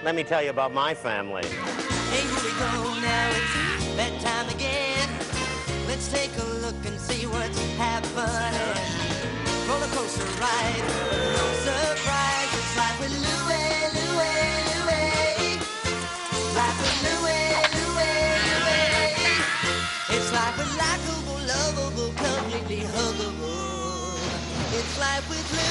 Let me tell you about my family. Hey, here we go now, it's bedtime again. Let's take a look and see what's happening. Roller coaster ride, no surprise. It's life with Louie, Louie, Louie. Life with Louie, Louie, Louie. It's life with likable, lovable, completely huggable. It's life with Louie.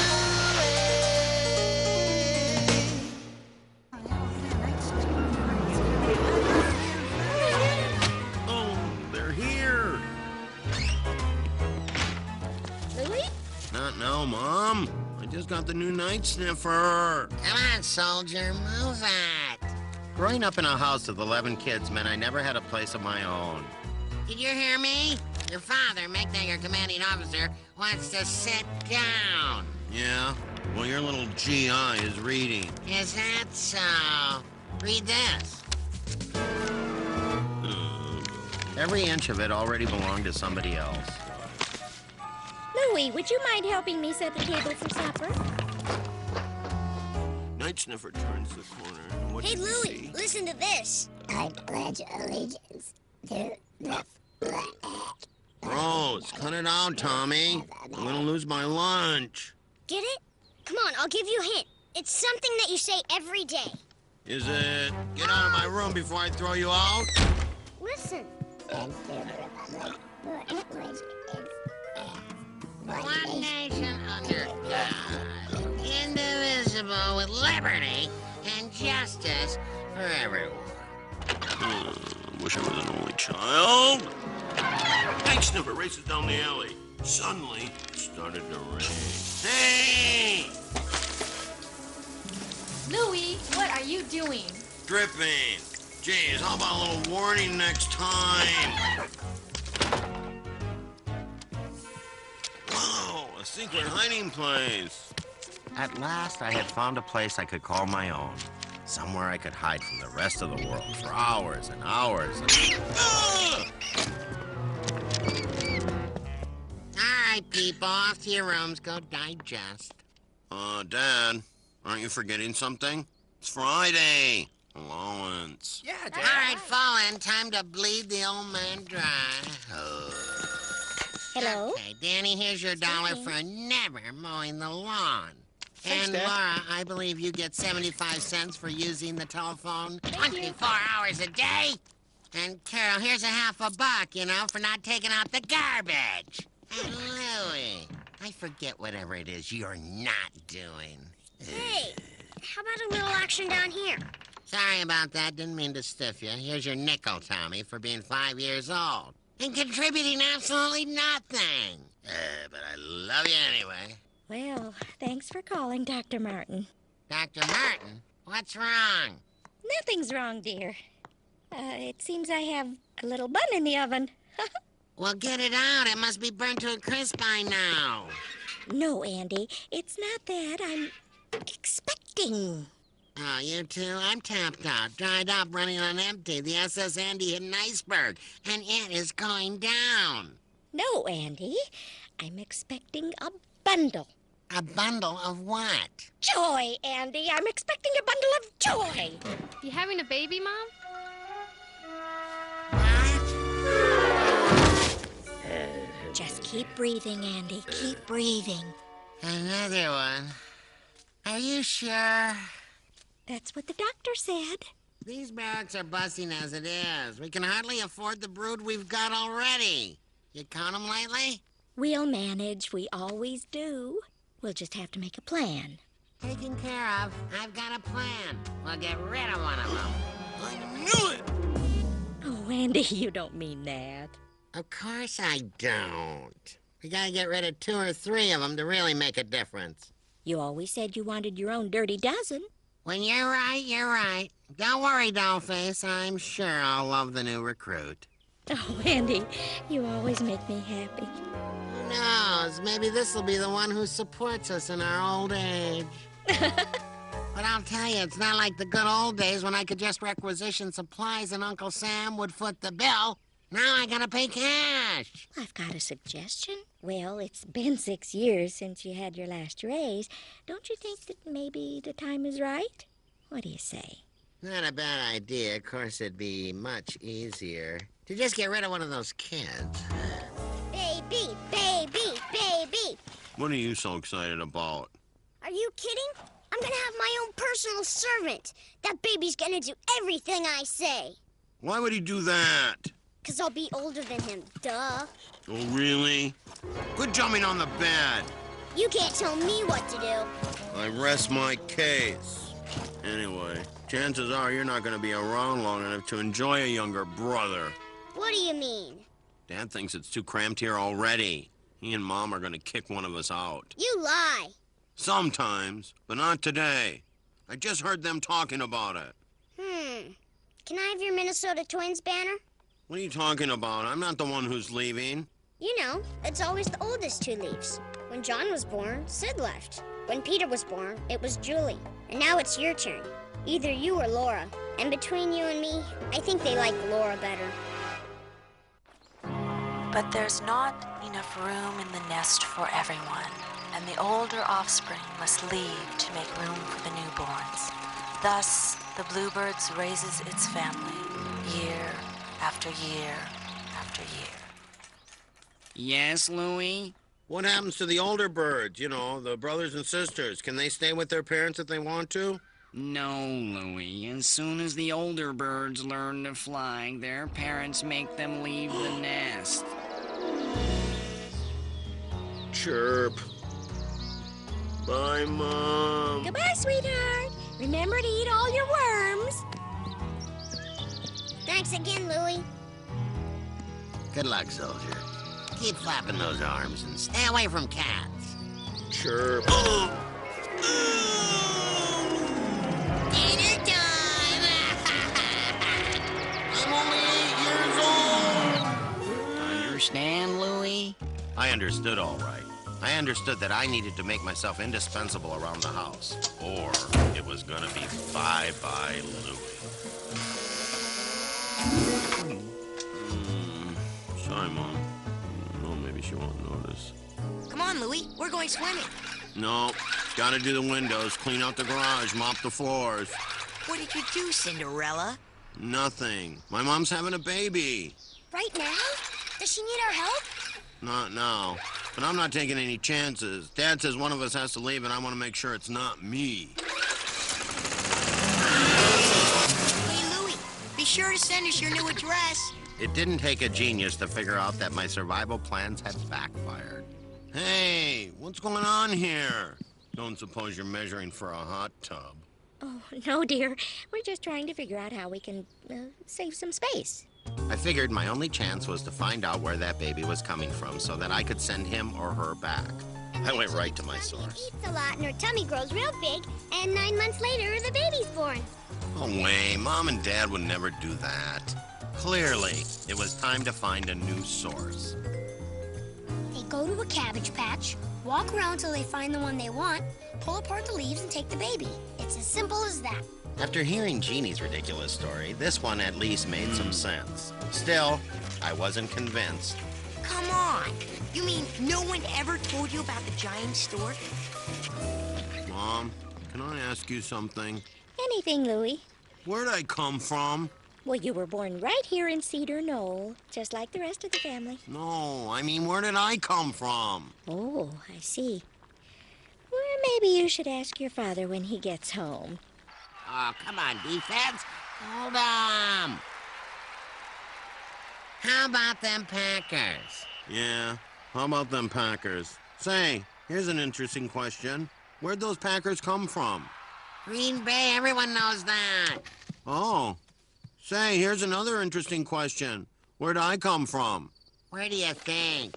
Not now, Mom. I just got the new night sniffer. Come on, soldier, move it. Growing up in a house with 11 kids meant I never had a place of my own. Did you hear me? Your father, McNay, your commanding officer, wants to sit down. Yeah? Well, your little GI is reading. Is that so? Read this. Every inch of it already belonged to somebody else. Louie, would you mind helping me set the table for supper? Night sniffer turns the corner. And what Hey, do you Louie, see? listen to this. I pledge allegiance to the flag. Gross. Cut it out, Tommy. I'm gonna lose my lunch. Get it? Come on, I'll give you a hint. It's something that you say every day. Is it get out of my room before I throw you out? Listen. One nation under God, indivisible with liberty and justice for everyone. Wish I was an only child. Night sniffer races down the alley. Suddenly, it started to rain. Hey! Louie, what are you doing? Dripping. Jeez, how about a little warning next time? Wow, a secret hiding place. At last, I had found a place I could call my own. Somewhere I could hide from the rest of the world for hours and hours and... All right, people, off to your rooms. Go digest. Dad, aren't you forgetting something? It's Friday. Allowance. Yeah, All right, fall in. Time to bleed the old man dry. Hello? Okay, Danny, here's your $1 for never mowing the lawn. Thanks, And Dad. Laura, I believe you get 75 cents for using the telephone 24 hours a day. And Carol, here's $50, you know, for not taking out the garbage. And Louie, I forget whatever it is you're not doing. Hey, how about a little action down here? Sorry about that. Didn't mean to stiff you. Here's your nickel, Tommy, for being 5 years old. And contributing absolutely nothing. But I love you anyway. Well, thanks for calling, Dr. Martin. Dr. Martin, what's wrong? Nothing's wrong, dear. It seems I have a little bun in the oven. Well, get it out. It must be burnt to a crisp by now. No, Andy, it's not that. I'm expecting. Oh, you two? I'm tapped out, dried up, running on empty. The SS Andy hit an iceberg, and it is going down. No, Andy, I'm expecting a bundle. A bundle of what? Joy, Andy. I'm expecting a bundle of joy. You having a baby, Mom? Just keep breathing, Andy. Keep breathing. Another one. Are you sure? That's what the doctor said. These barracks are busting as it is. We can hardly afford the brood we've got already. You count them lately? We'll manage. We always do. We'll just have to make a plan. Taken care of. I've got a plan. We'll get rid of one of them. I knew it! Oh, Andy, you don't mean that. Of course I don't. We gotta get rid of 2 or 3 of them to really make a difference. You always said you wanted your own dirty dozen. When you're right, you're right. Don't worry, Dollface. I'm sure I'll love the new recruit. Oh, Andy, you always make me happy. Who knows? Maybe this'll be the one who supports us in our old age. But I'll tell you, it's not like the good old days when I could just requisition supplies and Uncle Sam would foot the bill. Now I gotta pay cash. I've got a suggestion. Well, it's been 6 years since you had your last raise. Don't you think that maybe the time is right? What do you say? Not a bad idea. Of course, it'd be much easier to just get rid of one of those kids. Baby, baby, baby. What are you so excited about? Are you kidding? I'm gonna have my own personal servant. That baby's gonna do everything I say. Why would he do that? 'Cause I'll be older than him, duh. Oh, really? Quit jumping on the bed. You can't tell me what to do. I rest my case. Anyway, chances are you're not going to be around long enough to enjoy a younger brother. What do you mean? Dad thinks it's too cramped here already. He and Mom are going to kick one of us out. You lie. Sometimes, but not today. I just heard them talking about it. Can I have your Minnesota Twins banner? What are you talking about? I'm not the one who's leaving. You know, it's always the oldest who leaves. When John was born, Sid left. When Peter was born, it was Julie. And now it's your turn. Either you or Laura. And between you and me, I think they like Laura better. But there's not enough room in the nest for everyone, and the older offspring must leave to make room for the newborns. Thus, the bluebirds raises its family, year after year after year. Yes, Louie? What happens to the older birds? You know, the brothers and sisters. Can they stay with their parents if they want to? No, Louie. As soon as the older birds learn to fly, their parents make them leave the nest. Chirp. Bye, Mom. Goodbye, sweetheart. Remember to eat all your worms. Thanks again, Louie. Good luck, soldier. Keep flapping those arms and stay away from cats. Chirp. Dinner time! I'm only 8 years old. Understand, Louie? I understood all right. I understood that I needed to make myself indispensable around the house, or it was gonna be bye-bye Louie. Sorry, Mom. No, maybe she won't notice. Come on, Louie. We're going swimming. No, gotta do the windows, clean out the garage, mop the floors. What did you do, Cinderella? Nothing. My mom's having a baby. Right now? Does she need our help? Not now. But I'm not taking any chances. Dad says one of us has to leave, and I want to make sure it's not me. Hey, Louie, be sure to send us your new address. It didn't take a genius to figure out that my survival plans had backfired. Hey, what's going on here? Don't suppose you're measuring for a hot tub. Oh, no, dear. We're just trying to figure out how we can save some space. I figured my only chance was to find out where that baby was coming from so that I could send him or her back. I went right to my source. Eats a lot and her tummy grows real big, and 9 months later, the baby's born. No way, Mom and Dad would never do that. Clearly, it was time to find a new source. They go to a cabbage patch, walk around till they find the one they want, pull apart the leaves and take the baby. It's as simple as that. After hearing Jeannie's ridiculous story, this one at least made some sense. Still, I wasn't convinced. Come on. You mean no one ever told you about the giant stork? Mom, can I ask you something? Anything, Louie. Where'd I come from? Well, you were born right here in Cedar Knoll, just like the rest of the family. No, I mean, where did I come from? Oh, I see. Well, maybe you should ask your father when he gets home. Oh, come on, defense. Hold on. How about them Packers? Yeah, how about them Packers? Say, here's an interesting question. Where'd those Packers come from? Green Bay, everyone knows that. Oh. Say, here's another interesting question. Where'd I come from? Where do you think?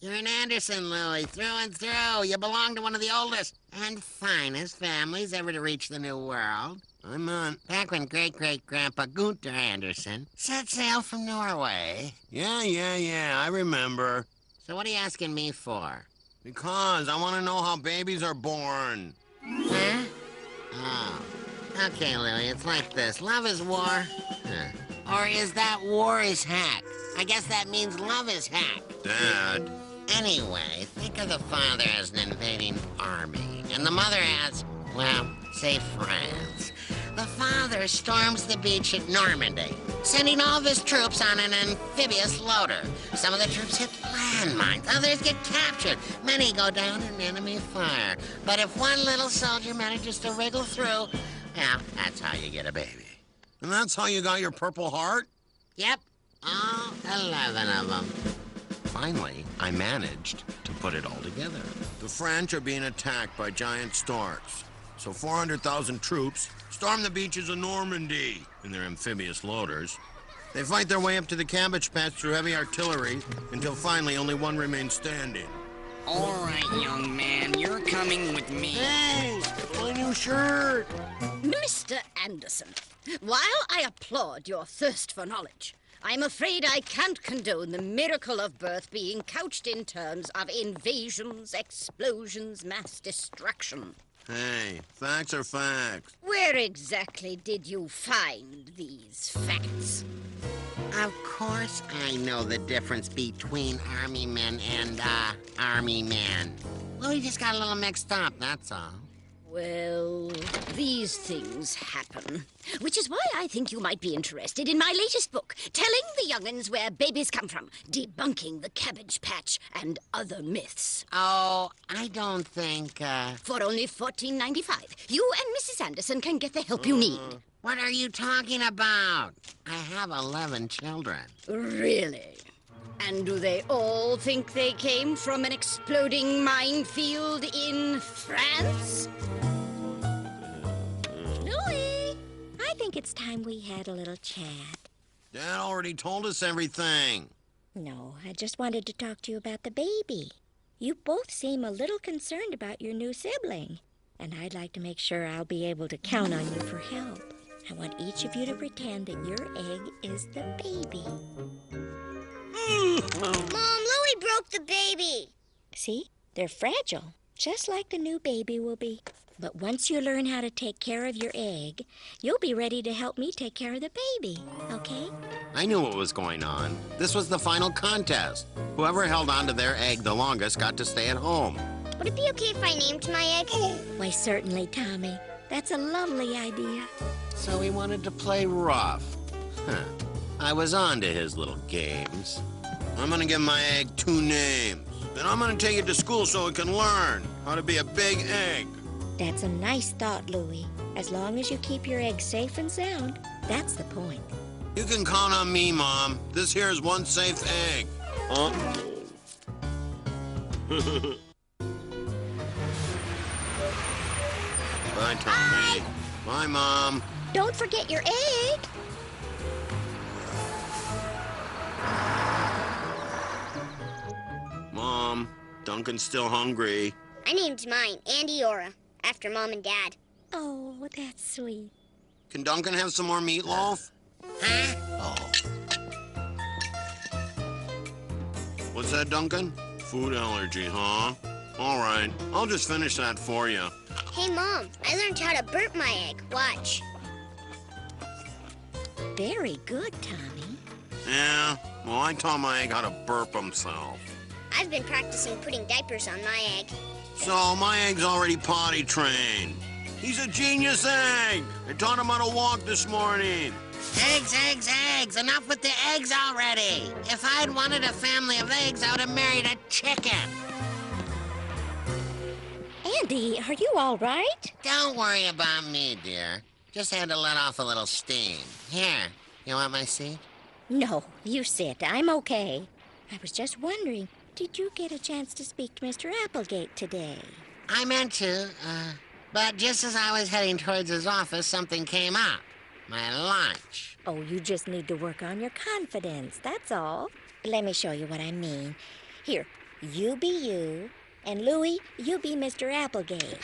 You're an Anderson, Louie, through and through. You belong to one of the oldest and finest families ever to reach the New World. I meant... Back when great-great-grandpa Gunther Anderson set sail from Norway. Yeah, I remember. So what are you asking me for? Because I want to know how babies are born. Huh? Oh. Okay, Louie, it's like this. Love is war. Huh. Or is that war is hack? I guess that means love is hack. Dad. Anyway, think of the father as an invading army, and the mother as, well, say France. The father storms the beach at Normandy, sending all of his troops on an amphibious loader. Some of the troops hit landmines, others get captured. Many go down in enemy fire. But if one little soldier manages to wriggle through, well, that's how you get a baby. And that's how you got your Purple Heart? Yep, all 11 of them. Finally, I managed to put it all together. The French are being attacked by giant storks. So 400,000 troops storm the beaches of Normandy in their amphibious loaders. They fight their way up to the cabbage patch through heavy artillery until finally only one remains standing. All right, young man, you're coming with me. Hey, my new shirt! Mr. Anderson, while I applaud your thirst for knowledge, I'm afraid I can't condone the miracle of birth being couched in terms of invasions, explosions, mass destruction. Hey, facts are facts. Where exactly did you find these facts? Of course I know the difference between army men and, army men. Louis just got a little mixed up, that's all. Well, these things happen, which is why I think you might be interested in my latest book, telling the young'uns where babies come from, debunking the Cabbage Patch and other myths. Oh, I don't think, For only $14.95, you and Mrs. Anderson can get the help you need. What are you talking about? I have 11 children. Really? And do they all think they came from an exploding minefield in France? Louis, I think it's time we had a little chat. Dad already told us everything. No, I just wanted to talk to you about the baby. You both seem a little concerned about your new sibling, and I'd like to make sure I'll be able to count on you for help. I want each of you to pretend that your egg is the baby. Mom, Louie broke the baby. See? They're fragile, just like the new baby will be. But once you learn how to take care of your egg, you'll be ready to help me take care of the baby, okay? I knew what was going on. This was the final contest. Whoever held on to their egg the longest got to stay at home. Would it be okay if I named my egg? Why, certainly, Tommy. That's a lovely idea. So he wanted to play rough. Huh. I was on to his little games. I'm gonna give my egg 2 names. Then I'm gonna take it to school so it can learn how to be a big egg. That's a nice thought, Louie. As long as you keep your egg safe and sound, that's the point. You can count on me, Mom. This here is one safe egg. Bye, Tommy. Bye, Mom. Don't forget your egg. Mom, Duncan's still hungry. I named mine Andy Ora, after Mom and Dad. Oh, that's sweet. Can Duncan have some more meatloaf? Huh? Oh. What's that, Duncan? Food allergy, huh? All right, I'll just finish that for you. Hey, Mom, I learned how to burp my egg. Watch. Very good, Tommy. Yeah, well, I taught my egg how to burp himself. I've been practicing putting diapers on my egg. So my egg's already potty trained. He's a genius egg. I taught him how to walk this morning. Eggs, eggs, eggs. Enough with the eggs already. If I'd wanted a family of eggs, I would have married a chicken. Andy, are you all right? Don't worry about me, dear. Just had to let off a little steam. Here, you want my seat? No, you sit. I'm okay. I was just wondering, did you get a chance to speak to Mr. Applegate today? I meant to, but just as I was heading towards his office, something came up. My lunch. Oh, you just need to work on your confidence, that's all. Let me show you what I mean. Here, you be you, and Louie, you be Mr. Applegate.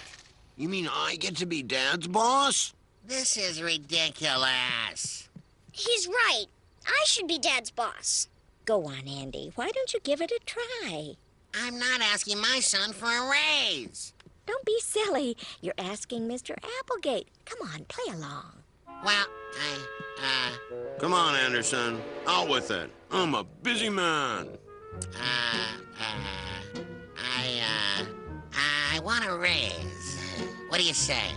You mean I get to be Dad's boss? This is ridiculous. He's right. I should be Dad's boss. Go on, Andy. Why don't you give it a try? I'm not asking my son for a raise. Don't be silly. You're asking Mr. Applegate. Come on, play along. Well, Come on, Anderson. Out with it. I'm a busy man. I want a raise. What do you say?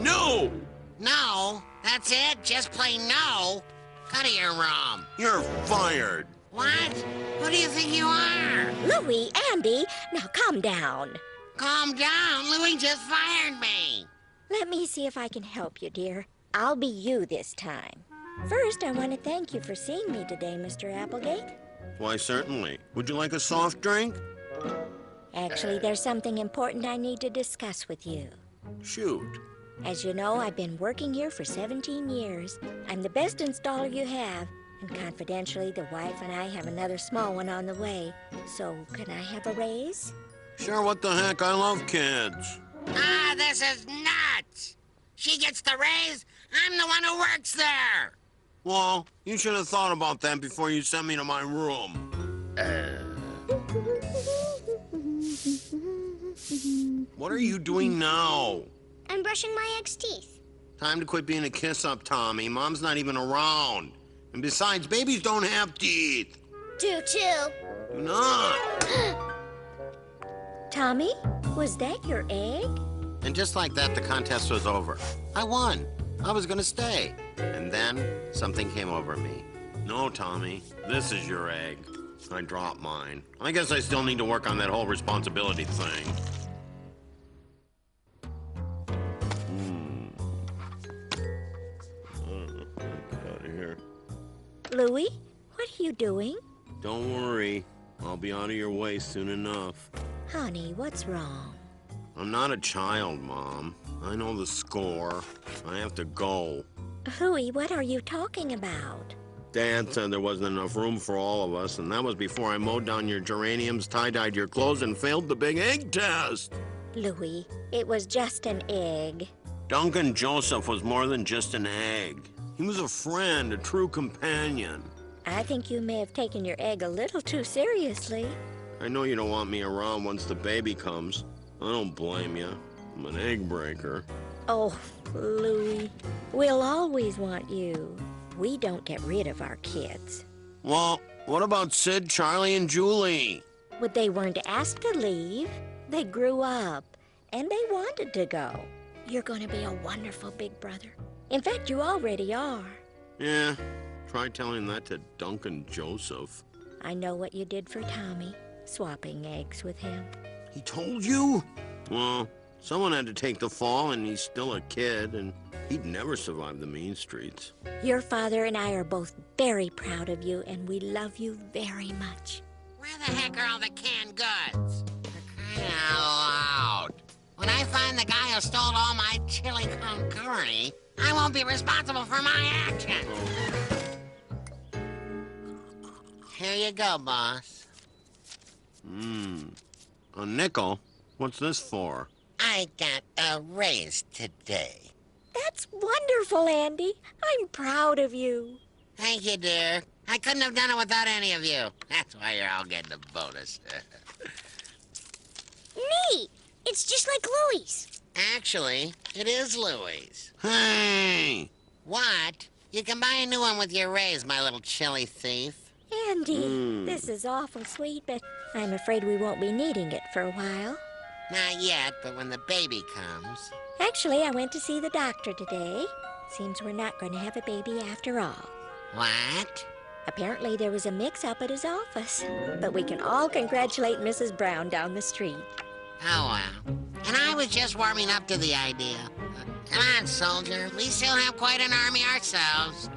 No! No? That's it? Just plain no? Cut of your rum. You're fired. What? Who do you think you are? Louie, Andy, now calm down. Calm down. Louie just fired me. Let me see if I can help you, dear. I'll be you this time. First, I want to thank you for seeing me today, Mr. Applegate. Why, certainly. Would you like a soft drink? Actually, there's something important I need to discuss with you. Shoot. As you know, I've been working here for 17 years. I'm the best installer you have, and confidentially, the wife and I have another small one on the way. So, can I have a raise? Sure, what the heck? I love kids. Ah, this is nuts. She gets the raise. I'm the one who works there. Well, you should have thought about that before you sent me to my room. What are you doing now? I'm brushing my egg's teeth. Time to quit being a kiss-up, Tommy. Mom's not even around. And besides, babies don't have teeth. Do too. Do not. Tommy, was that your egg? And just like that, the contest was over. I won. I was gonna stay. And then, something came over me. No, Tommy, this is your egg. I dropped mine. I guess I still need to work on that whole responsibility thing. Get out of here. Louie, what are you doing? Don't worry. I'll be out of your way soon enough. Honey, what's wrong? I'm not a child, Mom. I know the score. I have to go. Louie, what are you talking about? Dad said there wasn't enough room for all of us, and that was before I mowed down your geraniums, tie-dyed your clothes, and failed the big egg test. Louie, it was just an egg. Duncan Joseph was more than just an egg. He was a friend, a true companion. I think you may have taken your egg a little too seriously. I know you don't want me around once the baby comes. I don't blame you. I'm an egg breaker. Oh, Louie, we'll always want you. We don't get rid of our kids. Well, what about Sid, Charlie, and Julie? But they weren't asked to leave. They grew up, and they wanted to go. You're going to be a wonderful big brother. In fact, you already are. Yeah, try telling that to Duncan Joseph. I know what you did for Tommy, swapping eggs with him. He told you? Well, someone had to take the fall, and he's still a kid, and he'd never survive the mean streets. Your father and I are both very proud of you, and we love you very much. Where the heck are all the canned goods? For crying out loud. When I find the guy who stole all my chili con carne, I won't be responsible for my actions. Here you go, boss. A nickel? What's this for? I got a raise today. That's wonderful, Andy. I'm proud of you. Thank you, dear. I couldn't have done it without any of you. That's why you're all getting a bonus. Neat. It's just like Louie's. Actually, it is Louie's. Hey! What? You can buy a new one with your raise, my little chili thief. Andy, this is awful sweet, but I'm afraid we won't be needing it for a while. Not yet, but when the baby comes. Actually, I went to see the doctor today. Seems we're not going to have a baby after all. What? Apparently there was a mix-up at his office. But we can all congratulate Mrs. Brown down the street. Oh, well. And I was just warming up to the idea. Come on, soldier. We still have quite an army ourselves.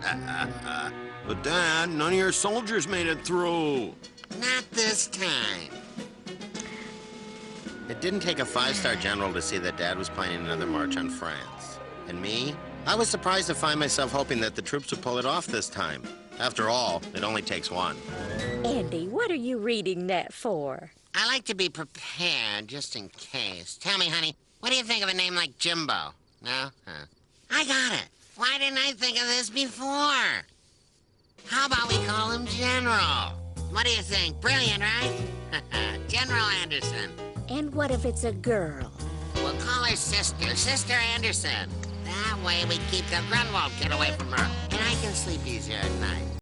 But, Dad, none of your soldiers made it through. Not this time. It didn't take a five-star general to see that Dad was planning another march on France. And me? I was surprised to find myself hoping that the troops would pull it off this time. After all, it only takes one. Andy, what are you reading that for? I like to be prepared, just in case. Tell me, honey, what do you think of a name like Jimbo? No? Huh. I got it. Why didn't I think of this before? How about we call him General? What do you think? Brilliant, right? General Anderson. And what if it's a girl? We'll call her Sister, Sister Anderson. That way we keep the Grunwald kid away from her, and I can sleep easier at night.